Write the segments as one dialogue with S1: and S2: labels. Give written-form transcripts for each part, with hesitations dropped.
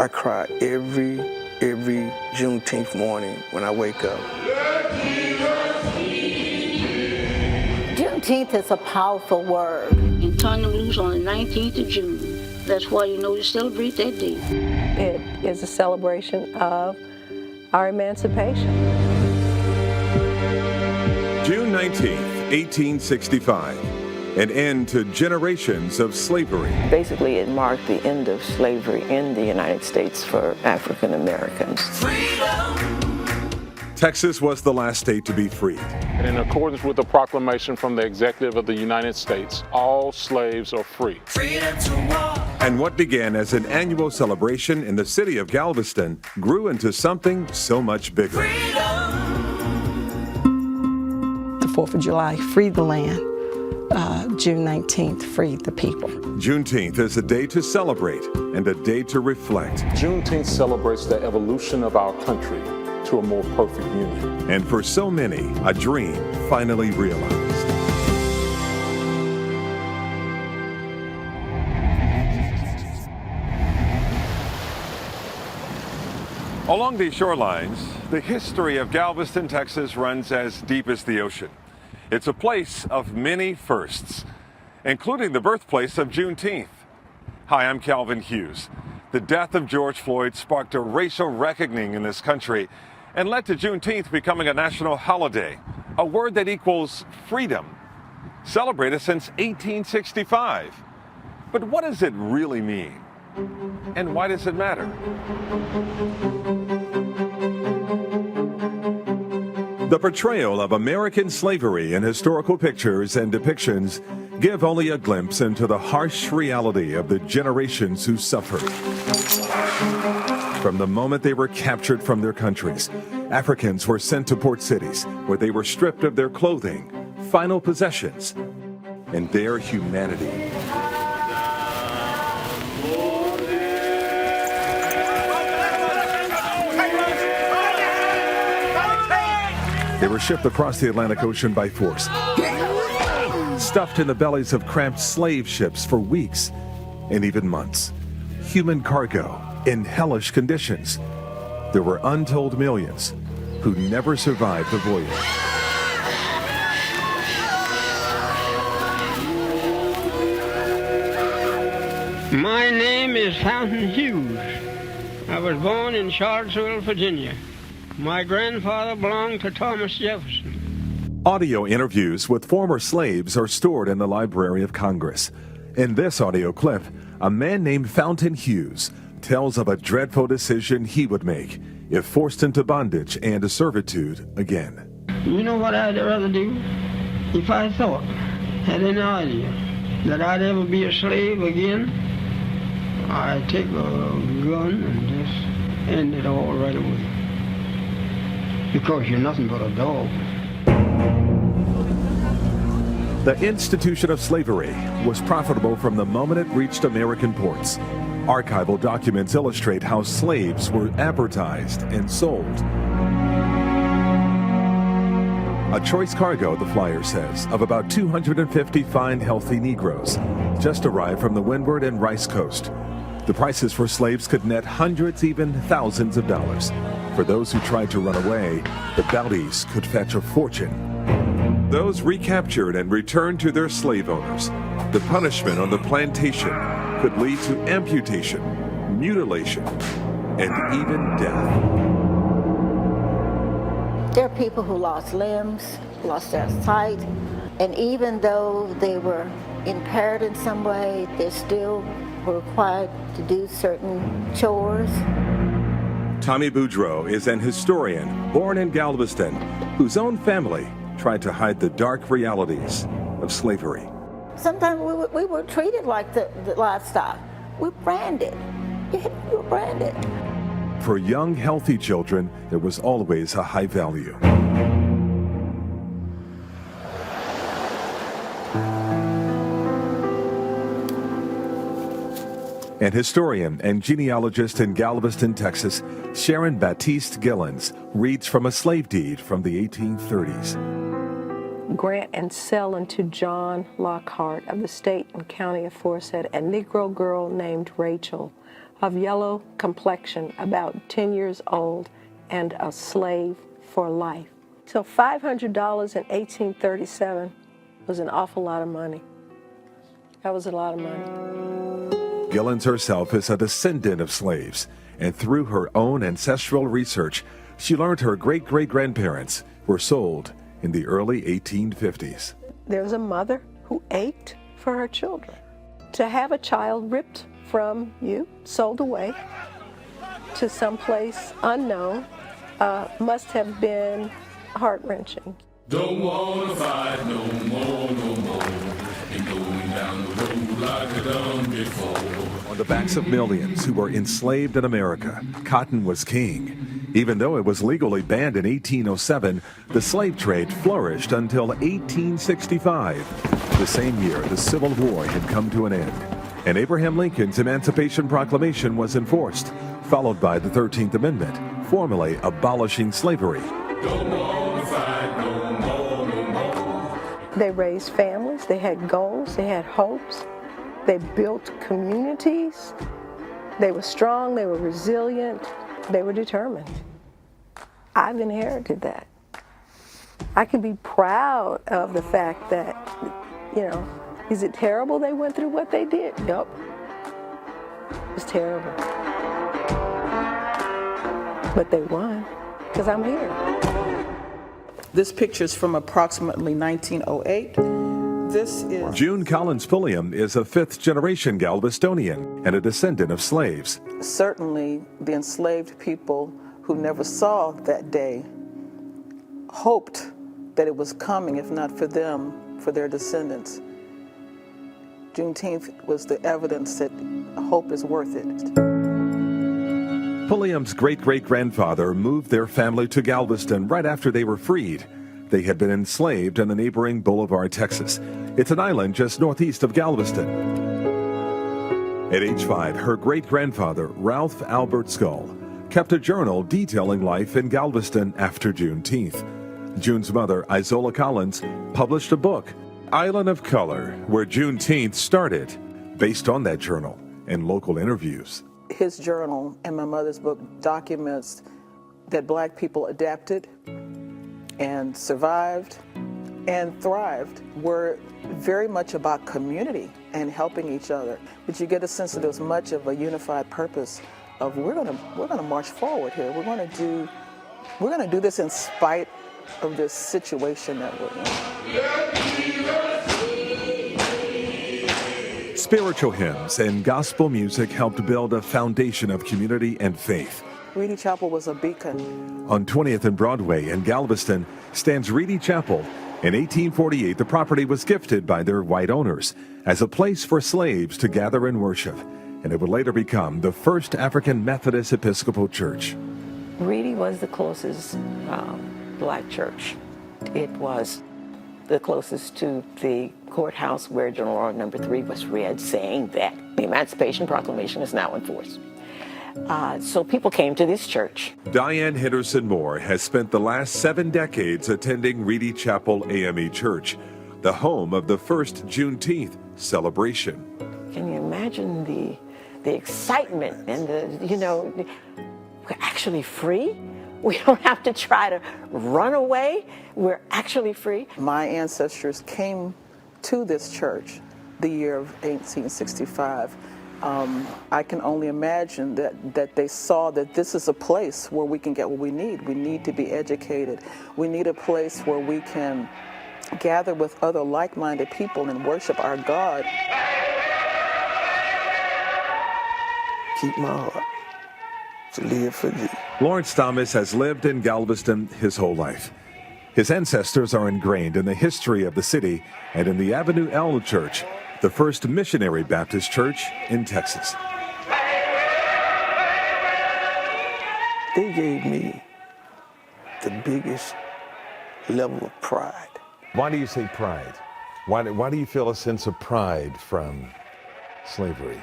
S1: I cry every Juneteenth morning when I wake up.
S2: Juneteenth is a powerful word.
S3: And turn them loose on the 19th of June. That's why you celebrate that day.
S4: It is a celebration of our emancipation.
S5: June 19th, 1865. An end to generations of slavery.
S6: Basically, it marked the end of slavery in the United States for African Americans.
S5: Texas was the last state to be freed.
S7: In accordance with the proclamation from the Executive of the United States, all slaves are free.
S5: And what began as an annual celebration in the city of Galveston grew into something so much bigger.
S8: The 4th of July freed the land. June 19th freed the people.
S5: Juneteenth is a day to celebrate and a day to reflect.
S7: Juneteenth celebrates the evolution of our country to a more perfect union.
S5: And for so many, a dream finally realized. Along these shorelines, the history of Galveston, Texas runs as deep as the ocean. It's a place of many firsts, including the birthplace of Juneteenth. Hi, I'm Calvin Hughes. The death of George Floyd sparked a racial reckoning in this country and led to Juneteenth becoming a national holiday, a word that equals freedom, celebrated since 1865. But what does it really mean? And why does it matter? The portrayal of American slavery in historical pictures and depictions give only a glimpse into the harsh reality of the generations who suffered. From the moment they were captured from their countries, Africans were sent to port cities where they were stripped of their clothing, final possessions, and their humanity. They were shipped across the Atlantic Ocean by force, stuffed in the bellies of cramped slave ships for weeks and even months. Human cargo in hellish conditions. There were untold millions who never survived the voyage.
S9: My name is Fountain Hughes. I was born in Charlottesville, Virginia. My grandfather belonged to Thomas Jefferson.
S5: Audio interviews with former slaves are stored in the Library of Congress. In this audio clip, a man named Fountain Hughes tells of a dreadful decision he would make if forced into bondage and servitude again.
S9: You know what I'd rather do? If I thought, had any idea, that I'd ever be a slave again, I'd take a gun and just end it all right away. Because you're nothing but a dog.
S5: The institution of slavery was profitable from the moment it reached American ports. Archival documents illustrate how slaves were advertised and sold. A choice cargo, the flyer says, of about 250 fine, healthy Negroes just arrived from the Windward and Rice Coast. The prices for slaves could net hundreds, even thousands of dollars. For those who tried to run away, the bounties could fetch a fortune. Those recaptured and returned to their slave owners, the punishment on the plantation could lead to amputation, mutilation, and even death.
S2: There are people who lost limbs, lost their sight, and even though they were impaired in some way, they still were required to do certain chores.
S5: Tommy Boudreau is an historian born in Galveston whose own family tried to hide the dark realities of slavery.
S2: Sometimes we were treated like the livestock. We're branded. You were branded.
S5: For young, healthy children, there was always a high value. And historian and genealogist in Galveston, Texas, Sharon Baptiste Gillens reads from a slave deed from the 1830s.
S4: Grant and sell unto John Lockhart of the state and county aforesaid a Negro girl named Rachel, of yellow complexion, about 10 years old, and a slave for life. So $500 in 1837 was an awful lot of money. That was a lot of money.
S5: Gillens herself is a descendant of slaves, and through her own ancestral research, she learned her great-great-grandparents were sold in the early 1850s.
S4: There was a mother who ached for her children. To have a child ripped from you, sold away to someplace unknown, must have been heart-wrenching.
S10: Don't wanna fight no more, ain't going down the road like I done before.
S5: On the backs of millions who were enslaved in America, cotton was king. Even though it was legally banned in 1807, the slave trade flourished until 1865. The same year, the Civil War had come to an end, and Abraham Lincoln's Emancipation Proclamation was enforced, followed by the 13th Amendment, formally abolishing slavery.
S10: Don't wanna fight no more.
S4: They raised families, they had goals, they had hopes, they built communities, they were strong, they were resilient, they were determined. I've inherited that. I can be proud of the fact that, is it terrible they went through what they did? Yep. It was terrible. But they won, because I'm here.
S11: This picture is from approximately 1908. This is...
S5: June Collins Pulliam is a fifth-generation Galvestonian and a descendant of slaves.
S11: Certainly, the enslaved people who never saw that day hoped that it was coming, if not for them, for their descendants. Juneteenth was the evidence that hope is worth it.
S5: Pulliam's great-great-grandfather moved their family to Galveston right after they were freed. They had been enslaved in the neighboring Boulevard, Texas. It's an island just northeast of Galveston. At age 5, her great-grandfather, Ralph Albert Skull, kept a journal detailing life in Galveston after Juneteenth. June's mother, Isola Collins, published a book, Island of Color, where Juneteenth started, based on that journal and local interviews.
S11: His journal and my mother's book documents that Black people adapted and survived and thrived, were very much about community and helping each other. But you get a sense that there's much of a unified purpose of we're gonna march forward here. We're gonna do this in spite of this situation that we're in.
S5: Spiritual hymns and gospel music helped build a foundation of community and faith.
S11: Reedy Chapel was a beacon.
S5: On 20th and Broadway in Galveston stands Reedy Chapel. In 1848, the property was gifted by their white owners as a place for slaves to gather and worship, and it would later become the first African Methodist Episcopal Church.
S6: Reedy was the closest Black church. It was the closest to the courthouse where General Order Number 3 was read, saying that the Emancipation Proclamation is now in force. So people came to this church.
S5: Diane Henderson Moore has spent the last 7 decades attending Reedy Chapel AME Church, the home of the first Juneteenth celebration.
S6: Can you imagine the excitement and we're actually free? We don't have to try to run away. We're actually free.
S11: My ancestors came to this church the year of 1865. I can only imagine that they saw that this is a place where we can get what we need. We need to be educated. We need a place where we can gather with other like-minded people and worship our God.
S1: Keep my heart to live for thee.
S5: Lawrence Thomas has lived in Galveston his whole life. His ancestors are ingrained in the history of the city and in the Avenue L Church, the first missionary Baptist church in Texas.
S1: They gave me the biggest level of pride.
S5: Why do you say pride? Why do you feel a sense of pride from slavery?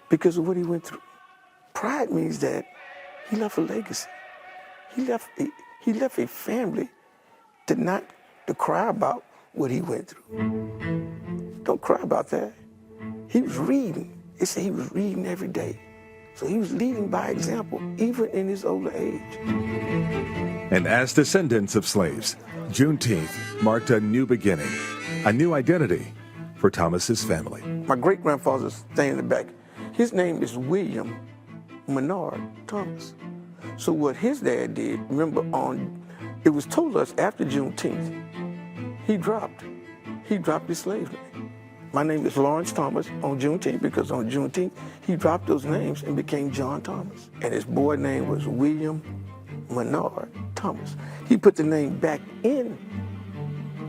S1: Because of what he went through. Pride means that he left a legacy. He left a family to cry about what he went through. Don't cry about that. He was reading. It said he was reading every day. So he was leading by example, even in his older age.
S5: And as descendants of slaves, Juneteenth marked a new beginning, a new identity for Thomas's family.
S1: My great-grandfather's standing in the back. His name is William Menard Thomas. So what his dad did, remember it was told us after Juneteenth, he dropped his slave name. My name is Lawrence Thomas on Juneteenth because on Juneteenth, he dropped those names and became John Thomas. And his boy name was William Menard Thomas. He put the name back in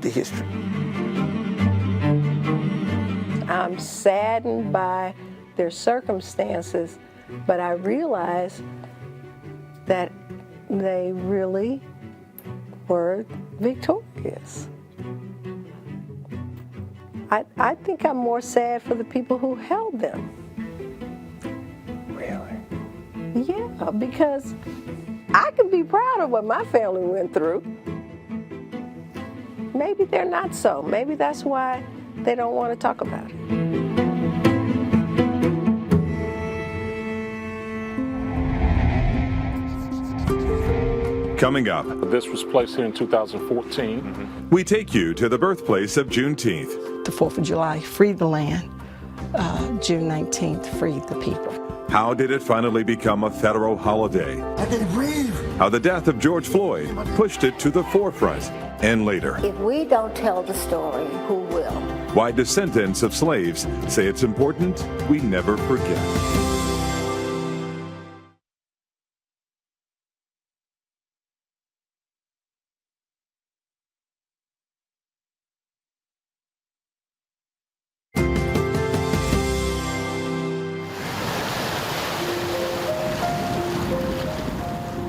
S1: the history.
S4: I'm saddened by their circumstances, but I realize that they really were victorious. I think I'm more sad for the people who held them.
S1: Really?
S4: Yeah, because I can be proud of what my family went through. Maybe they're not so. Maybe that's why they don't want to talk about it.
S5: Coming up,
S7: This was placed here in 2014.
S5: we take you to the birthplace of Juneteenth.
S8: The 4th of July freed the land. June 19th freed the people.
S5: How did it finally become a federal holiday?
S1: I can breathe.
S5: How the death of George Floyd pushed it to the forefront. And later,
S2: If we don't tell the story, who will?
S5: why descendants of slaves say it's important we never forget.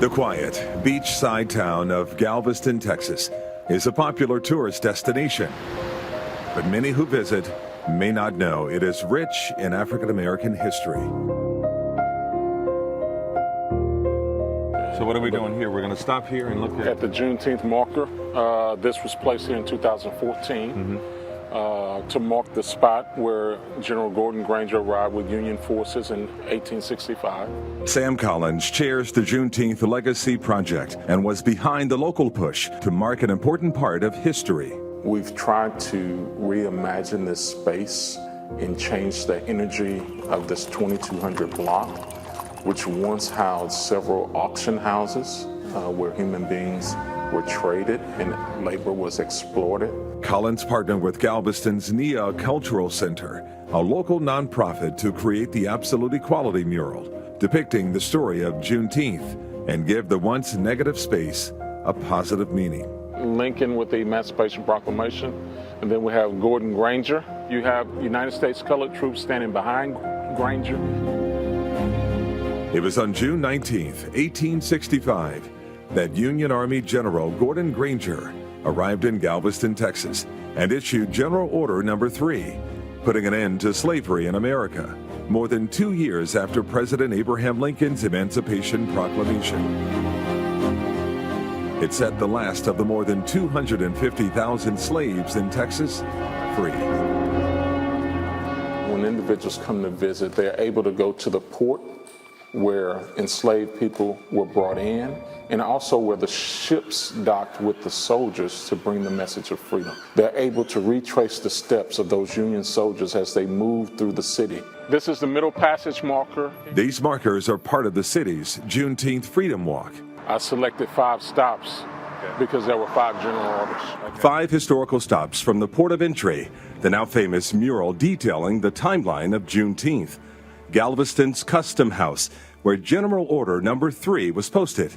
S5: The quiet, beachside town of Galveston, Texas, is a popular tourist destination. But many who visit may not know it is rich in African American history. So what are we doing here? We're going to stop here and look
S7: At the Juneteenth marker, this was placed here in 2014 to mark the spot where General Gordon Granger arrived with Union forces in 1865.
S5: Sam Collins chairs the Juneteenth Legacy Project and was behind the local push to mark an important part of history.
S7: We've tried to reimagine this space and change the energy of this 2200 block, which once housed several auction houses where human beings were traded and labor was exploited.
S5: Collins partnered with Galveston's NIA Cultural Center, a local nonprofit, to create the Absolute Equality mural, depicting the story of Juneteenth and give the once negative space a positive meaning.
S7: Lincoln with the Emancipation Proclamation, and then we have Gordon Granger. You have United States colored troops standing behind Granger.
S5: It was on June 19th, 1865, that Union Army General Gordon Granger arrived in Galveston, Texas, and issued General Order No. 3, putting an end to slavery in America, more than 2 years after President Abraham Lincoln's Emancipation Proclamation. It set the last of the more than 250,000 slaves in Texas free.
S7: When individuals come to visit, they're able to go to the port where enslaved people were brought in, and also where the ships docked with the soldiers to bring the message of freedom. They're able to retrace the steps of those Union soldiers as they moved through the city. This is the Middle Passage marker.
S5: These markers are part of the city's Juneteenth Freedom Walk.
S7: I selected 5 stops because there were 5 general orders.
S5: 5 historical stops from the port of entry, the now famous mural detailing the timeline of Juneteenth. Galveston's Custom House, where General Order No. 3 was posted.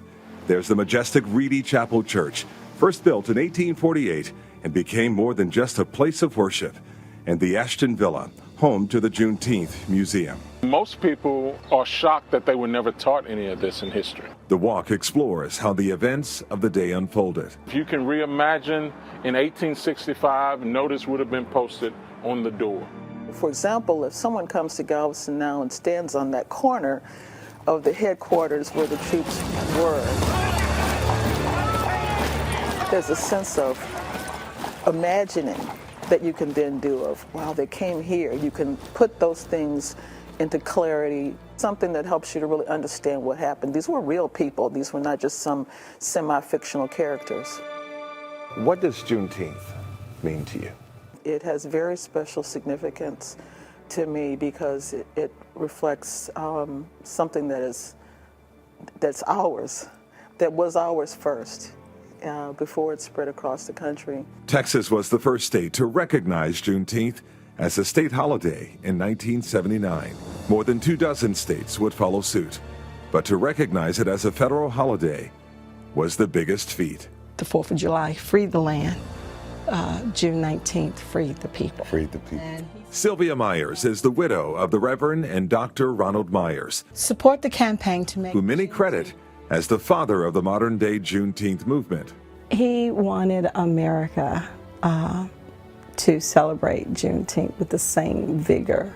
S5: There's the majestic Reedy Chapel Church, first built in 1848 and became more than just a place of worship. And the Ashton Villa, home to the Juneteenth Museum.
S7: Most people are shocked that they were never taught any of this in history.
S5: The walk explores how the events of the day unfolded.
S7: If you can reimagine, in 1865, notice would have been posted on the door.
S11: For example, if someone comes to Galveston now and stands on that corner of the headquarters where the troops were, there's a sense of imagining that you can then do of, wow, they came here. You can put those things into clarity, something that helps you to really understand what happened. These were real people. These were not just some semi-fictional characters.
S5: What does Juneteenth mean to you?
S11: It has very special significance to me because it reflects something that's ours, that was ours first, before it spread across the country.
S5: Texas was the first state to recognize Juneteenth as a state holiday in 1979. More than 24 states would follow suit, but to recognize it as a federal holiday was the biggest feat.
S8: The 4th of July freed the land. June 19th freed the people.
S5: Freed the people. Sylvia Myers is the widow of the Reverend and Dr. Ronald Myers,
S8: Support the campaign to make...
S5: who many credit as the father of the modern-day Juneteenth movement.
S8: He wanted America to celebrate Juneteenth with the same vigor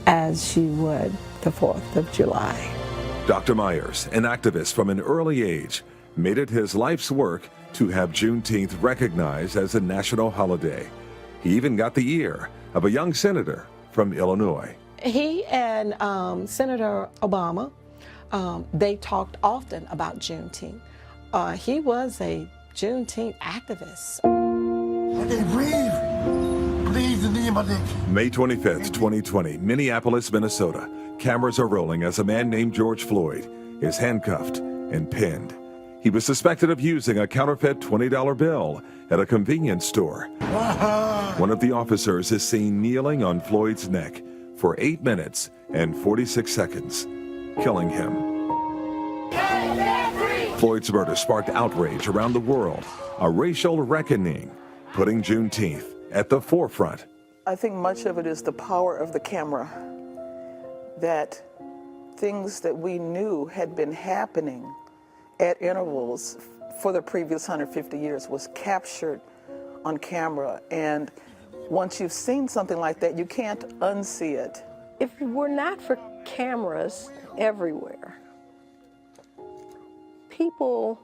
S8: as she would the 4th of July.
S5: Dr. Myers, an activist from an early age, made it his life's work to have Juneteenth recognized as a national holiday. He even got the ear of a young senator from Illinois.
S8: He and Senator Obama, they talked often about Juneteenth. He was a Juneteenth activist.
S5: May 25th, 2020, Minneapolis, Minnesota. Cameras are rolling as a man named George Floyd is handcuffed and pinned. He was suspected of using a counterfeit $20 bill at a convenience store. One of the officers is seen kneeling on Floyd's neck for 8 minutes and 46 seconds, killing him. Floyd's murder sparked outrage around the world, a racial reckoning, putting Juneteenth at the forefront.
S11: I think much of it is the power of the camera, that things that we knew had been happening at intervals for the previous 150 years was captured on camera. And once you've seen something like that, you can't unsee it.
S4: If it were not for cameras everywhere, people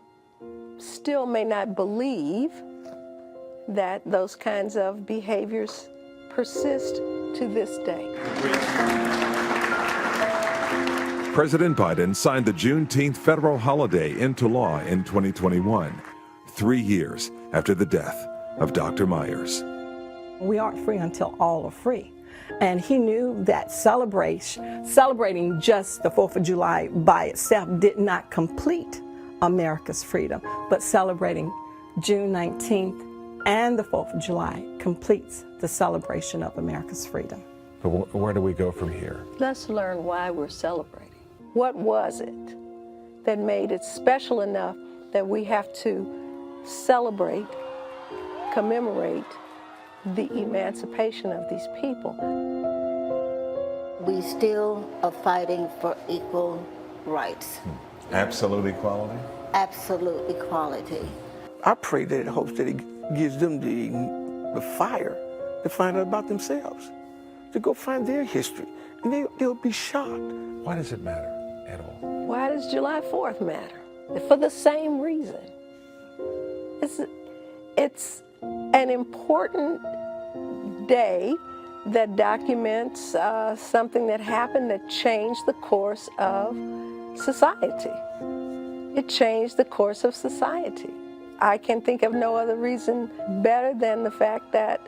S4: still may not believe that those kinds of behaviors persist to this day.
S5: President Biden signed the Juneteenth federal holiday into law in 2021, 3 years after the death of Dr. Myers.
S8: We aren't free until all are free. And he knew that celebrating just the 4th of July by itself did not complete America's freedom, but celebrating June 19th and the 4th of July completes the celebration of America's freedom.
S5: But where do we go from here?
S4: Let's learn why we're celebrating. What was it that made it special enough that we have to celebrate, commemorate the emancipation of these people?
S2: We still are fighting for equal rights.
S5: Absolute equality?
S2: Absolute equality.
S1: I pray that it hopes that it gives them the fire to find out about themselves, to go find their history, and they'll be shocked.
S5: Why does it matter at all?
S4: Why does July 4th matter? For the same reason. It's an important day that documents something that happened that changed the course of society. It changed the course of society. I can think of no other reason better than the fact that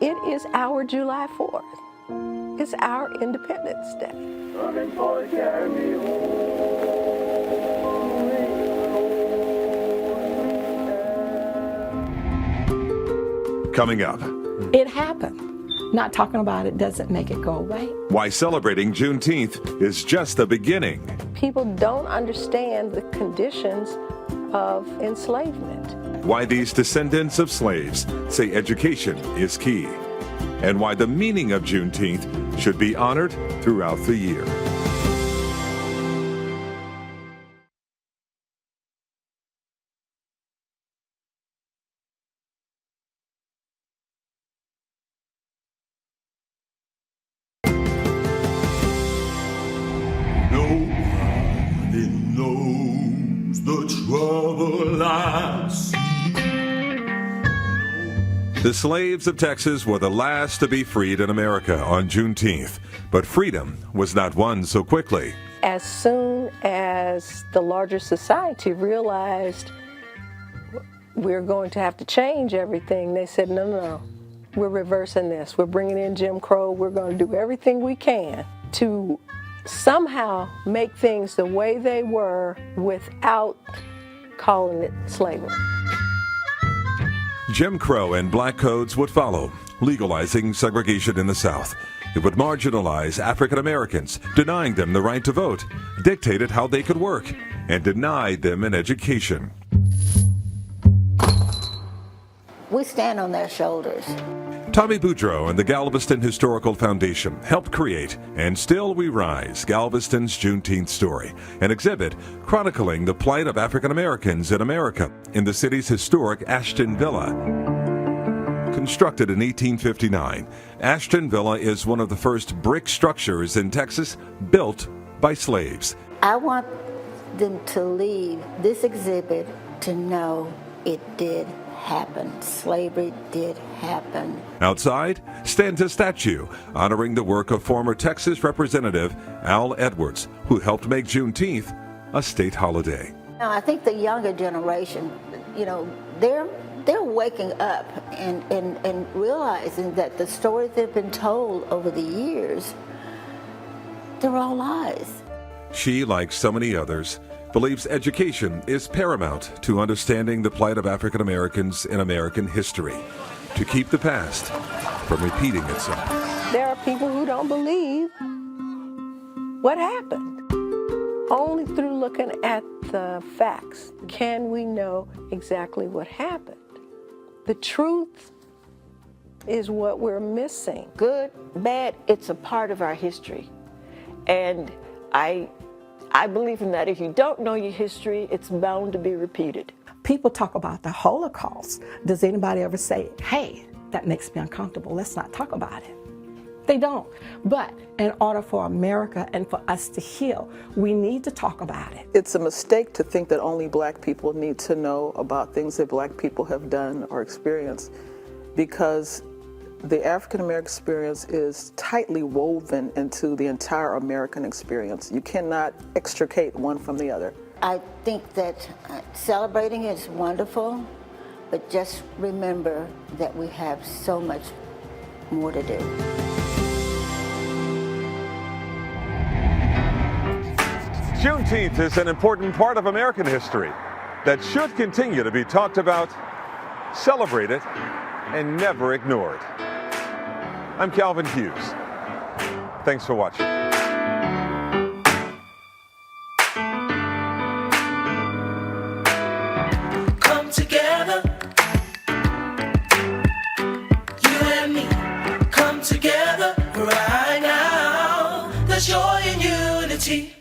S4: it is our July 4th. It's our Independence Day.
S5: Coming up.
S8: It happened. Not talking about it doesn't make it go away.
S5: Why celebrating Juneteenth is just the beginning.
S4: People don't understand the conditions of enslavement.
S5: Why these descendants of slaves say education is key. And why the meaning of Juneteenth should be honored throughout the year.
S10: Nobody knows the trouble I see.
S5: The slaves of Texas were the last to be freed in America on Juneteenth, but freedom was not won so quickly.
S4: As soon as the larger society realized we're going to have to change everything, they said, no, we're reversing this. We're bringing in Jim Crow. We're going to do everything we can to somehow make things the way they were without calling it slavery.
S5: Jim Crow and black codes would follow, legalizing segregation in the South. It would marginalize African Americans, denying them the right to vote, dictated how they could work, and denied them an education.
S2: We stand on their shoulders.
S5: Tommy Boudreau and the Galveston Historical Foundation helped create And Still We Rise, Galveston's Juneteenth Story, an exhibit chronicling the plight of African Americans in America in the city's historic Ashton Villa. Constructed in 1859, Ashton Villa is one of the first brick structures in Texas built by slaves.
S2: I want them to leave this exhibit to know it did happen. Slavery did happen.
S5: Outside stands a statue honoring the work of former Texas Representative Al Edwards, who helped make Juneteenth a state holiday.
S2: Now, I think the younger generation, they're waking up and realizing that the stories they've been told over the years, they're all lies.
S5: She, like so many others, believes education is paramount to understanding the plight of African Americans in American history, to keep the past from repeating itself.
S4: There are people who don't believe what happened. Only through looking at the facts can we know exactly what happened. The truth is what we're missing.
S6: Good, bad, it's a part of our history. And I believe in that. If you don't know your history, it's bound to be repeated.
S8: People talk about the Holocaust. Does anybody ever say, hey, that makes me uncomfortable, let's not talk about it? They don't. But in order for America and for us to heal, we need to talk about it.
S11: It's a mistake to think that only black people need to know about things that black people have done or experienced, because the African American experience is tightly woven into the entire American experience. You cannot extricate one from the other.
S2: I think that celebrating is wonderful, but just remember that we have so much more to do.
S5: Juneteenth is an important part of American history that should continue to be talked about, celebrated, and never ignored. I'm Calvin Hughes. Thanks for watching.
S12: Come together, you and me, come together right now. There's joy in unity.